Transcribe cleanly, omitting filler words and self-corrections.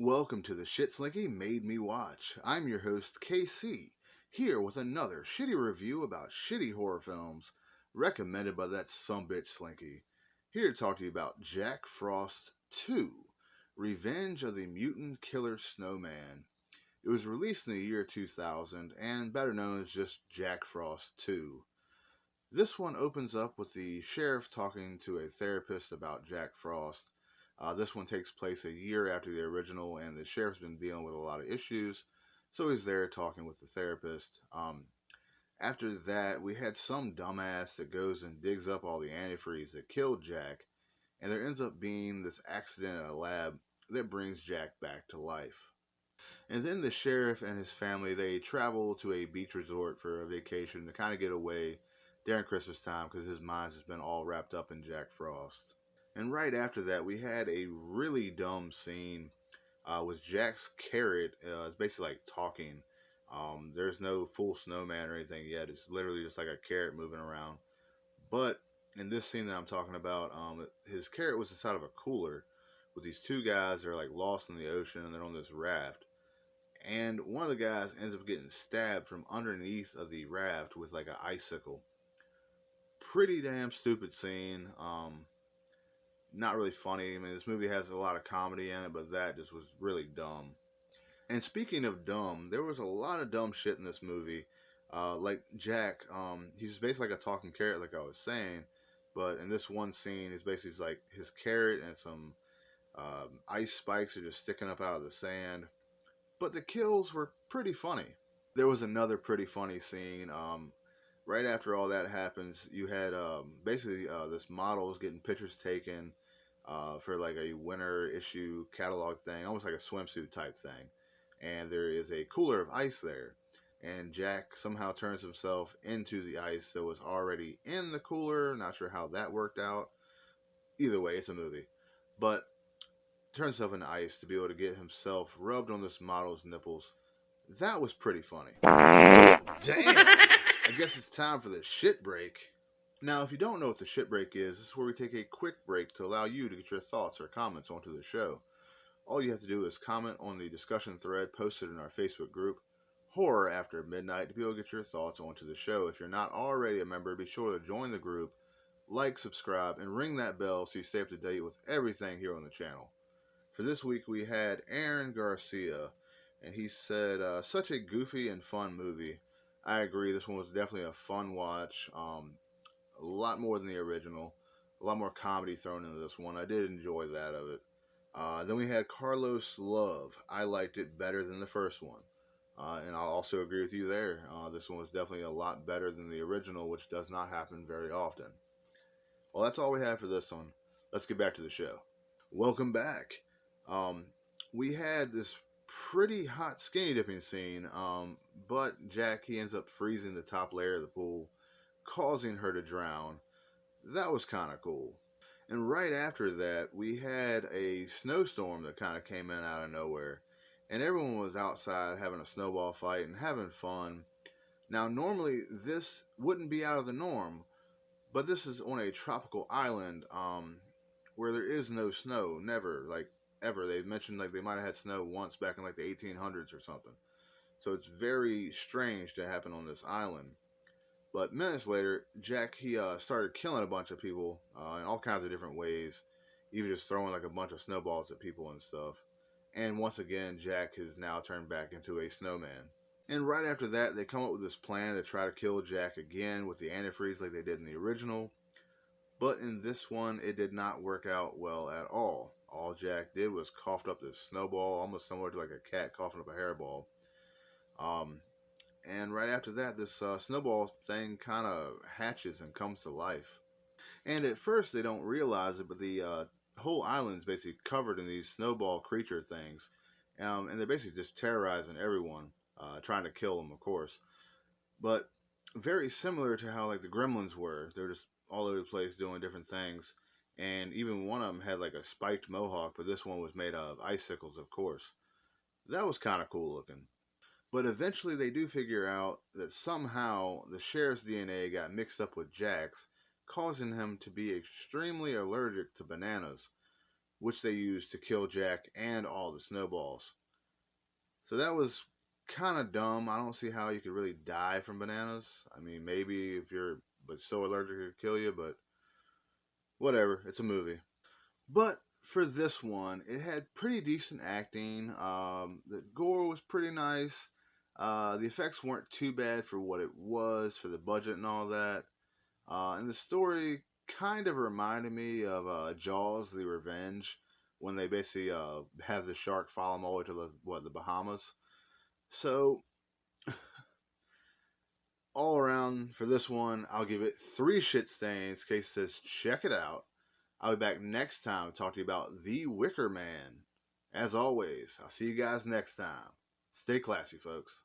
Welcome to the Shit Slinky Made Me Watch. I'm your host, KC, here with another shitty review about shitty horror films recommended by that sumbitch Slinky. Here to talk to you about Jack Frost 2, Revenge of the Mutant Killer Snowman. It was released in the year 2000 and better known as just Jack Frost 2. This one opens up with the sheriff talking to a therapist about Jack Frost. This one takes place a year after the original, and the sheriff's been dealing with a lot of issues, so he's there talking with the therapist. After that, we had some dumbass that goes and digs up all the antifreeze that killed Jack, and there ends up being this accident at a lab that brings Jack back to life. And then the sheriff and his family, they travel to a beach resort for a vacation to kind of get away during Christmas time because his mind's just been all wrapped up in Jack Frost. And right after that, we had a really dumb scene with Jack's carrot. It's basically like talking. There's no full snowman or anything yet. It's literally just like a carrot moving around. But in this scene that I'm talking about, his carrot was inside of a cooler with these two guys that are like lost in the ocean and they're on this raft. And one of the guys ends up getting stabbed from underneath of the raft with like an icicle. Pretty damn stupid scene. Not really funny. I mean, this movie has a lot of comedy in it, but that just was really dumb. And speaking of dumb, there was a lot of dumb shit in this movie. Like Jack, he's basically like a talking carrot, like I was saying. But in this one scene, it's basically like his carrot and some ice spikes are just sticking up out of the sand. But the kills were pretty funny. There was another pretty funny scene. Right after all that happens, you had basically this model is getting pictures taken for like a winter issue catalog thing, almost like a swimsuit type thing. And there is a cooler of ice there. And Jack somehow turns himself into the ice that was already in the cooler. Not sure how that worked out. Either way, it's a movie. But turns himself into ice to be able to get himself rubbed on this model's nipples. That was pretty funny. Oh, damn! I guess it's time for the shit break. Now, if you don't know what the shit break is, this is where we take a quick break to allow you to get your thoughts or comments onto the show. All you have to do is comment on the discussion thread posted in our Facebook group, Horror After Midnight, to be able to get your thoughts onto the show. If you're not already a member, be sure to join the group, like, subscribe, and ring that bell so you stay up to date with everything here on the channel. For this week, we had Aaron Garcia, and he said, such a goofy and fun movie. I agree, this one was definitely a fun watch. A lot more than the original. A lot more comedy thrown into this one. I did enjoy that of it. Then we had Carlos Love. I liked it better than the first one. And I'll also agree with you there. This one was definitely a lot better than the original, which does not happen very often. Well, that's all we have for this one. Let's get back to the show. Welcome back. We had this pretty hot skinny dipping scene, but Jack, he ends up freezing the top layer of the pool, causing her to drown. That was kind of cool. And right after that, we had a snowstorm that kind of came in out of nowhere. And everyone was outside having a snowball fight and having fun. Now, normally, this wouldn't be out of the norm, but this is on a tropical island where there is no snow. Never, like, ever. They mentioned like they might have had snow once back in like the 1800s or something. So it's very strange to happen on this island. But minutes later, Jack, he started killing a bunch of people in all kinds of different ways. Even just throwing like a bunch of snowballs at people and stuff. And once again, Jack has now turned back into a snowman. And right after that, they come up with this plan to try to kill Jack again with the antifreeze like they did in the original. But in this one, it did not work out well at all. All Jack did was coughed up this snowball, almost similar to like a cat coughing up a hairball. And right after that, this snowball thing kind of hatches and comes to life. And at first, they don't realize it, but the whole island is basically covered in these snowball creature things. And they're basically just terrorizing everyone, trying to kill them, of course. But very similar to how like the Gremlins were. They're just all over the place doing different things. And even one of them had like a spiked mohawk, but this one was made out of icicles, of course. That was kind of cool looking. But eventually they do figure out that somehow the sheriff's DNA got mixed up with Jack's, causing him to be extremely allergic to bananas, which they used to kill Jack and all the snowballs. So that was kind of dumb. I don't see how you could really die from bananas. I mean, maybe if you're but so allergic it could kill you, but whatever. It's a movie. But for this one, it had pretty decent acting. The gore was pretty nice. The effects weren't too bad for what it was, for the budget and all that. And the story kind of reminded me of Jaws: The Revenge, when they basically have the shark follow them all the way to the Bahamas. So all around for this one, I'll give it 3 shit stains. Case says check it out. I'll be back next time to talk to you about The Wicker Man. As always, I'll see you guys next time. Stay classy, folks.